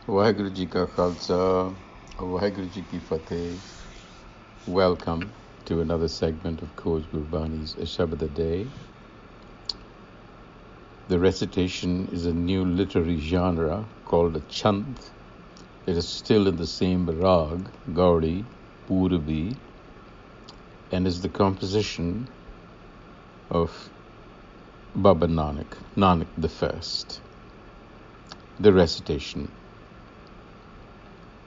ਵਾਹਿਗੁਰੂ ਜੀ ਕਾ ਖਾਲਸਾ, ਵਾਹਿਗੁਰੂ ਜੀ ਕੀ ਫਤਿਹ. Welcome to another segment of Khoj Gurbani's a-sabad-a-day. The recitation is a new literary genre called a chant. It is still in the same rag, Gaudi, Purabi, and is the composition of Baba Nanak, Nanak the First. The recitation.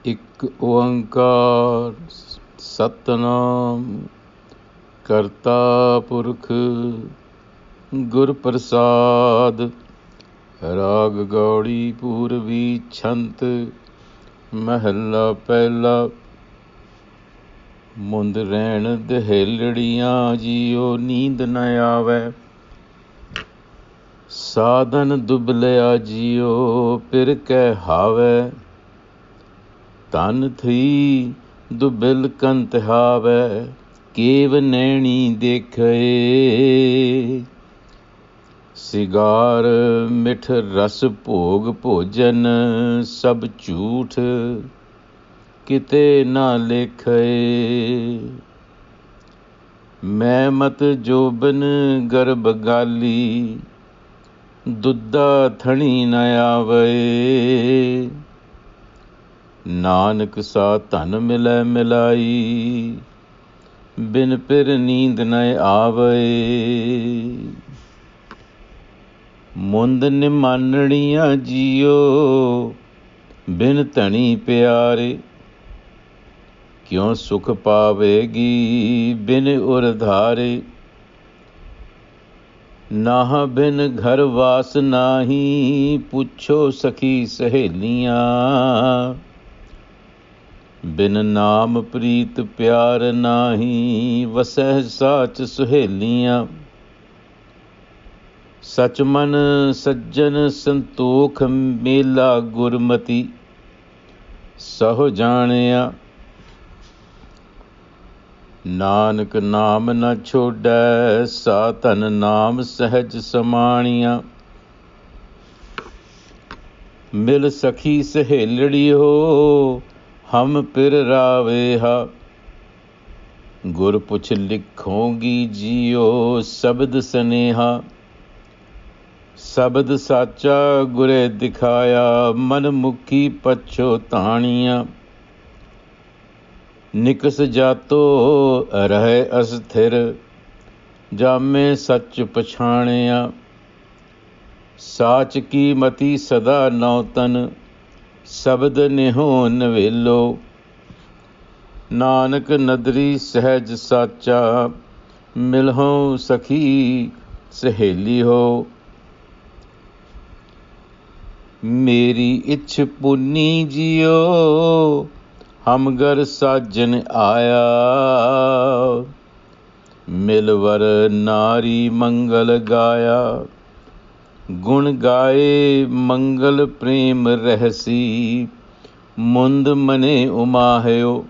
ਇੱਕ ਓੰਕਾਰ ਸਤਨਾਮ ਕਰਤਾ ਪੁਰਖ ਗੁਰ ਪ੍ਰਸਾਦ. ਰਾਗ ਗੌੜੀ ਪੂਰਬੀ ਛੰਤ ਮਹੱਲਾ ਪਹਿਲਾ. ਮੁੰਦ ਰਹਿਣ ਦਹੇਲੜੀਆਂ JIO ਨੀਂਦ ਨ ਆਵੈ. ਸਾਧਨ ਦੁਬਲਿਆ ਜੀਓ ਪਿਰ ਕੈ ਹਾਵੈ. ਧਨ ਥੀ ਦੁਬਿਲ ਕੰਤ ਹਾਵੈ ਕੇਵ ਨੈਣੀ ਦੇਖੇ. ਸਿਗਾਰ ਮਿਠ ਰਸ ਭੋਗ ਭੋਜਨ ਸਭ ਝੂਠ ਕਿਤੇ ਨਾ ਲੇਖੇ. ਮੈਂ ਮਤ ਜੋਬਨ ਗਰਭ ਗਾਲੀ ਦੁੱਧਾ ਥਣੀ ਨ ਆਵੇ. ਨਾਨਕ ਸਾ ਧਨ ਮਿਲੈ ਮਿਲਾਈ ਬਿਨ ਪਿਰ ਨੀਂਦ ਨ ਆਵੇ. ਮੁੰਦ ਨਿਮਾਨਣੀਆਂ ਜੀਓ ਬਿਨ ਧਣੀ ਪਿਆਰੇ. ਕਿਉਂ ਸੁਖ ਪਾਵੇਗੀ ਬਿਨ ਉਰਧਾਰੇ. ਨਾਹ ਬਿਨ ਘਰ ਵਾਸ ਨਾਹੀ ਪੁੱਛੋ ਸਖੀ ਸਹੇਲੀਆਂ. ਬਿਨ ਨਾਮ ਪ੍ਰੀਤ ਪਿਆਰ ਨਾਹੀ ਵਸਹਿ ਸਾਚ ਸੁਹੇਲੀਆਂ. ਸਚ ਮਨ ਸੱਜਣ ਸੰਤੋਖ ਮੇਲਾ ਗੁਰਮਤੀ ਸਹੁ ਜਾਣਿਆ. ਨਾਨਕ ਨਾਮ ਨ ਛੋੜੈ ਸਾ ਧਨ ਨਾਮ ਸਹਿਜ ਸਮਾਣੀਆਂ. ਮਿਲ ਸਖੀ ਸਹੇਲੜੀਓ ਹਮ ਪਿਰ ਰਾਵੇਹਾ. ਗੁਰ ਪੁੱਛ ਲਿਖੋਗੀ ਜੀਓ ਸ਼ਬਦ ਸਨੇਹਾ. ਸ਼ਬਦ ਸਾਚਾ ਗੁਰੇ ਦਿਖਾਇਆ ਮਨ ਮੁਖੀ ਪਛੋਤਾਣੀਆਂ. ਨਿਕਸ ਜਾਤੋ ਰਹੇ ਅਸਥਿਰ ਜਾਮੇ ਸੱਚ ਪਛਾਣਿਆ. ਸਾਚ ਕੀ ਮਤੀ ਸਦਾ ਨੌਤਨ ਸ਼ਬਦ ਨਿਹੋ ਨਵੇਲੋ. ਨਾਨਕ ਨਦਰੀ ਸਹਿਜ ਸਾਚਾ ਮਿਲਹੁ ਸਖੀ ਸਹੇਲੀ ਹੋ. ਮੇਰੀ ਇੱਛ ਪੁੰਨੀ ਜੀਓ ਹਮ ਗਰ ਸਾਜਨ ਆਇਆ. ਮਿਲਵਰ ਨਾਰੀ ਮੰਗਲ ਗਾਇਆ. ਗੁਣ ਗਾਏ ਮੰਗਲ ਪ੍ਰੇਮ ਰਹਿਸੀ ਮੁੰਦ ਮਨੇ ਉਮਾਹਿਓ.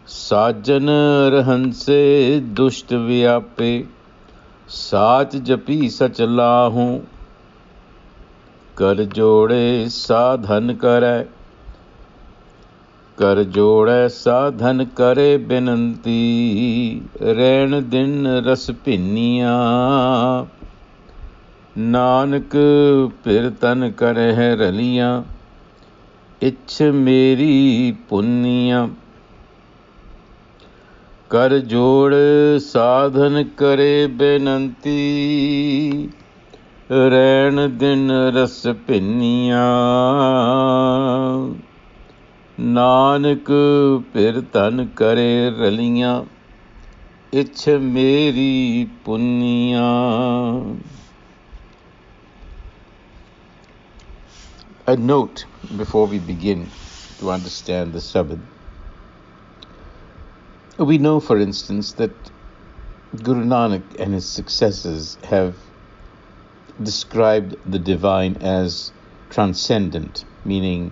ਸਾਜਨ ਰਹੰਸੇ ਦੁਸ਼ਟ ਵਿਆਪੇ ਸਾਚ ਜਪੀ ਸਚ ਲਾਹੂੰ. ਕਰ ਜੋੜੇ ਸਾਧਨ ਕਰੈ ਕਰ ਜੋੜੈ ਸਾਧਨ ਕਰੇ ਬੇਨੰਤੀ. ਰਹਿਣ ਦਿਨ ਰਸ ਭਿੰਨੀਆਂ ਨਾਨਕ ਫਿਰ ਤਨ ਕਰਹਿ ਰਲੀਆਂ. ਇੱਛ ਮੇਰੀ ਪੁੰਨੀਆਂ ਕਰ ਜੋੜ ਸਾਧਨ ਕਰੇ ਬੇਨੰਤੀ. ਰਹਿਣ ਦਿਨ ਰਸ ਭਿੰਨੀਆਂ ਨਾਨਕ ਫਿਰ ਤਨ ਕਰੇ ਰਲੀਆਂ. ਇੱਛ ਮੇਰੀ ਪੁੰਨੀਆਂ. A note before we begin to understand the sabad. We know, for instance, that Guru Nanak and his successors have described the divine as transcendent, meaning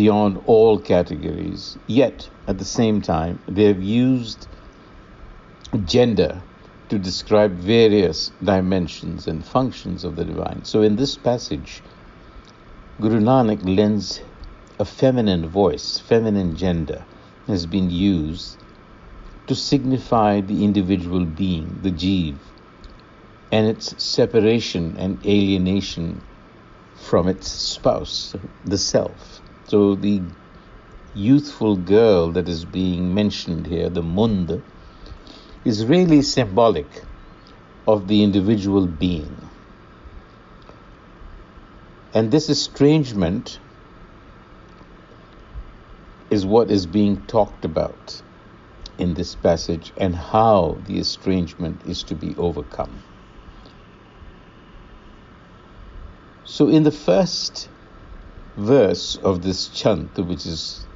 beyond all categories. Yet, at the same time, they have used gender to describe various dimensions and functions of the divine. So in this passage, Guru Nanak lends a feminine voice, feminine gender has been used to signify the individual being, the Jeev, and its separation and alienation from its spouse, the self. So the youthful girl that is being mentioned here, the Mundh, is really symbolic of the individual being. And this estrangement is what is being talked about in this passage, and how the estrangement is to be overcome. So in the first verse of this chant, which is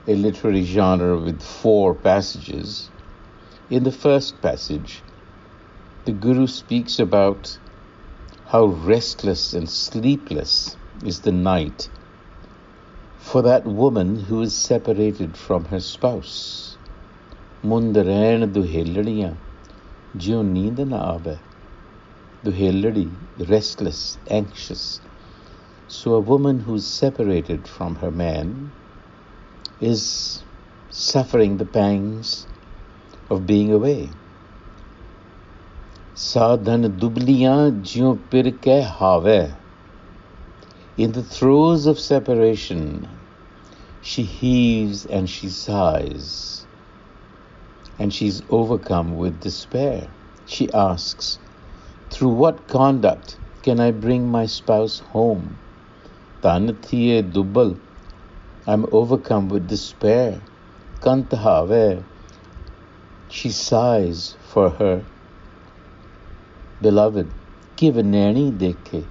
a literary genre with 4 passages, in the first passage, the Guru speaks about how restless and sleepless is the night for that woman who is separated from her spouse. Mundh Duhelaria Jio a-sabad-a-day. Duhelari, restless, anxious. So a woman who is separated from her man is suffering the pangs of being away. Sadhan dubliyan jio pir ke have. In the throes of separation, she heaves and she sighs, and she's overcome with despair. She asks, through what conduct can I bring my spouse home? Tanathiye dubbal, I'm overcome with despair. Kantahave, she sighs for her beloved. Kivanani dekhe,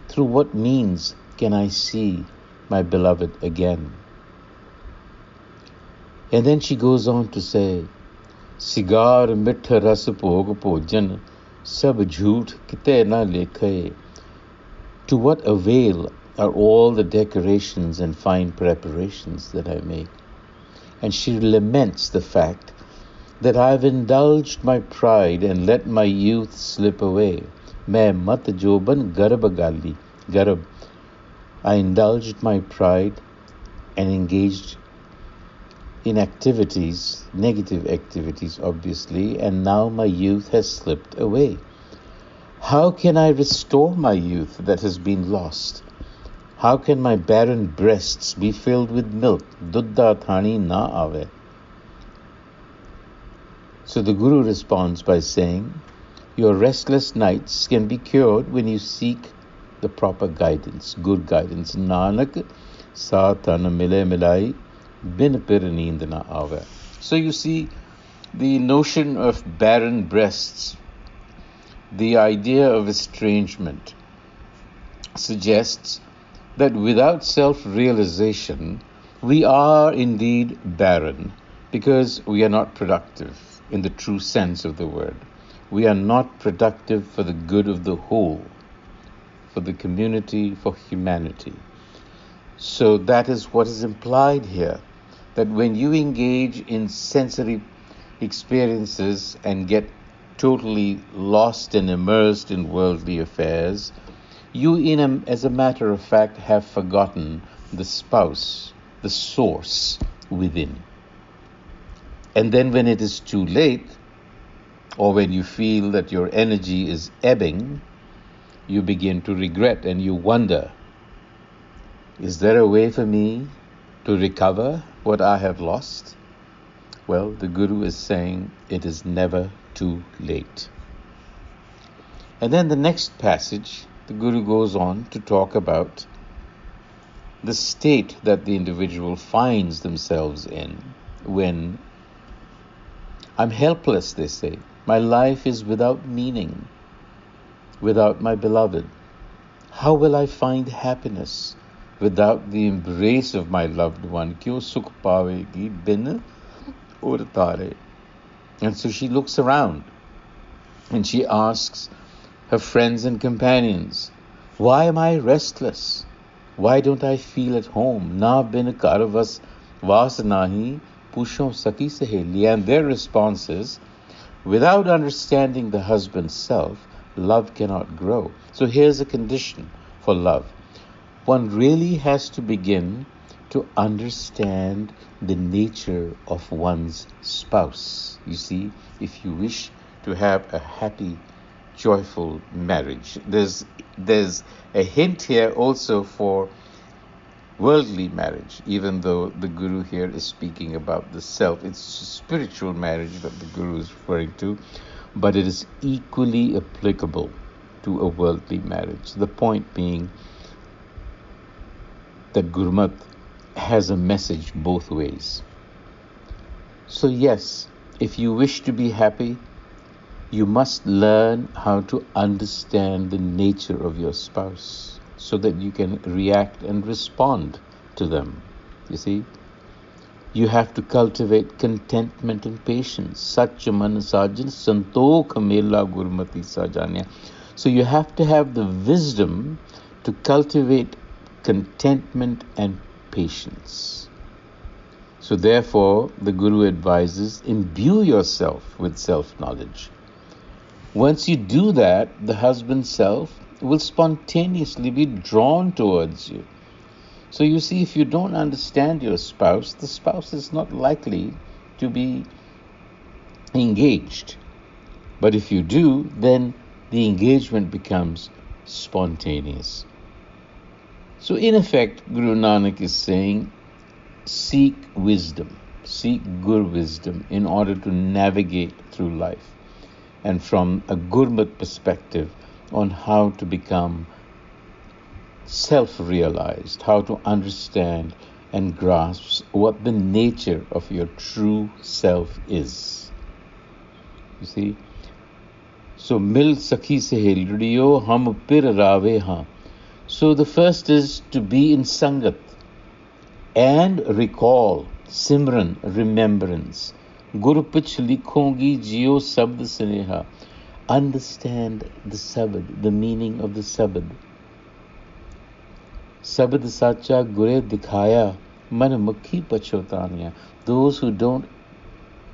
through what means can I see my beloved again? And then she goes on to say, Sigar mitha ras bhog bhojan, sab jhoot kite na lekhe. To what avail are all the decorations and fine preparations that I make? And she laments the fact that I've indulged my pride and let my youth slip away. Main mat joban garb gali. Garb. I indulged my pride and engaged in activities, negative activities obviously, and now my youth has slipped away. How can I restore my youth that has been lost? How can my barren breasts be filled with milk? Dudda thani na ave. So the Guru responds by saying, your restless nights can be cured when you seek the proper guidance, good guidance. Nanak satana mile milai bin pir neend na ave. So you see, the notion of barren breasts, the idea of estrangement, suggests that without self-realization, we are indeed barren because we are not productive in the true sense of the word. We are not productive for the good of the whole, for the community, for humanity. So that is what is implied here, that when you engage in sensory experiences and get totally lost and immersed in worldly affairs, you, as a matter of fact, have forgotten the spouse, the source within. And then when it is too late, or when you feel that your energy is ebbing, you begin to regret and you wonder, is there a way for me to recover what I have lost? Well, the Guru is saying it is never too late. And then the next passage, the Guru goes on to talk about the state that the individual finds themselves in when I'm helpless, they say. My life is without meaning, without my beloved. How will I find happiness without the embrace of my loved one? Kyo sukh pavegi bin aur tare. And so she looks around and she asks her friends and companions, why am I restless? Why don't I feel at home? Na bin karvas vas nahi pushon saki saheli. And their response is, without understanding the husband's self, love cannot grow. So here's a condition for love. one really has to begin to understand the nature of one's spouse. You see, if you wish to have a happy, joyful marriage, there's a hint here also for worldly marriage, even though the Guru here is speaking about the self. It's spiritual marriage that the Guru is referring to, but it is equally applicable to a worldly marriage. The point being that Gurmat has a message both ways. So yes, if you wish to be happy, you must learn how to understand the nature of your spouse so that you can react and respond to them. You see, you have to cultivate contentment and patience. Satya man sajan santokh mela gurmati sajanya. So you have to have the wisdom to cultivate contentment and patience. So therefore, the Guru advises, imbue yourself with self-knowledge. Once you do that, the husband's self will spontaneously be drawn towards you. So you see, if you don't understand your spouse, the spouse is not likely to be engaged. But if you do, then the engagement becomes spontaneous. So in effect, Guru Nanak is saying, seek wisdom, seek Gur wisdom in order to navigate through life. And from a Gurmat perspective on how to become self-realized, how to understand and grasp what the nature of your true self is. You see? So, mil sakhi saheliyo hum pir rave ha. So the first is to be in Sangat and recall, Simran, remembrance. Guru pich likhongi Jio sabad-a-day. Understand the sabad, the meaning of the sabad. Sabad sacha gure dikhaya, man mukhi pachotanya. Those who don't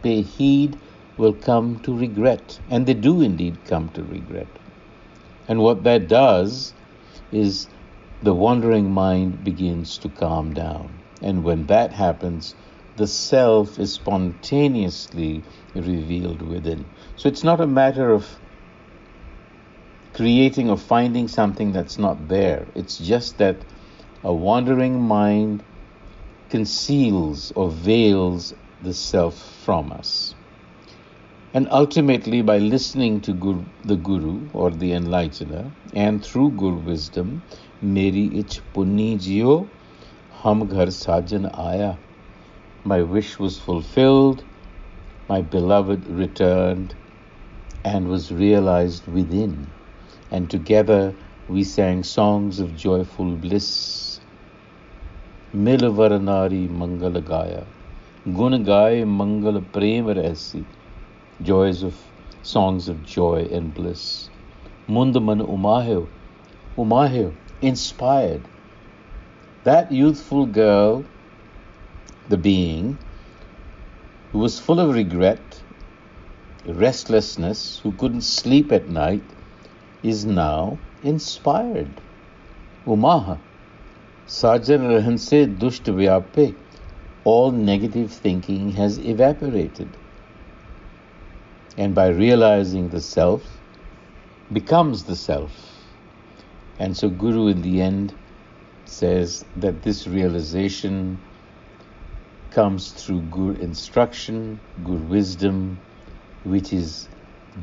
pay heed will come to regret. And they do indeed come to regret. And what that does is the wandering mind begins to calm down. And when that happens, the self is spontaneously revealed within. So it's not a matter of creating or finding something that's not there. It's just that a wandering mind conceals or veils the self from us. And ultimately, by listening to the Guru or the enlightener, and through Guru wisdom, Meri ich punni jio, hum ghar sajan aaya. My wish was fulfilled, my beloved returned, and was realized within. And together we sang songs of joyful bliss. Mil varanari mangal gaya, gun gaye mangal prem raisi. Joys of songs of joy and bliss. Mundh man umahev, inspired. That youthful girl, the being, who was full of regret, restlessness, who couldn't sleep at night, is now inspired. Umaha, sajan rahan se dusht vyape. All negative thinking has evaporated. And by realizing the self, becomes the self. And so Guru in the end says that this realization comes through Gur instruction, Gur wisdom, which is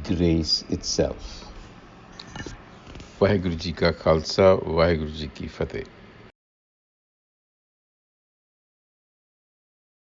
grace itself. Vaheguru Ji ka Khalsa, Vaheguru Ji ki Fateh.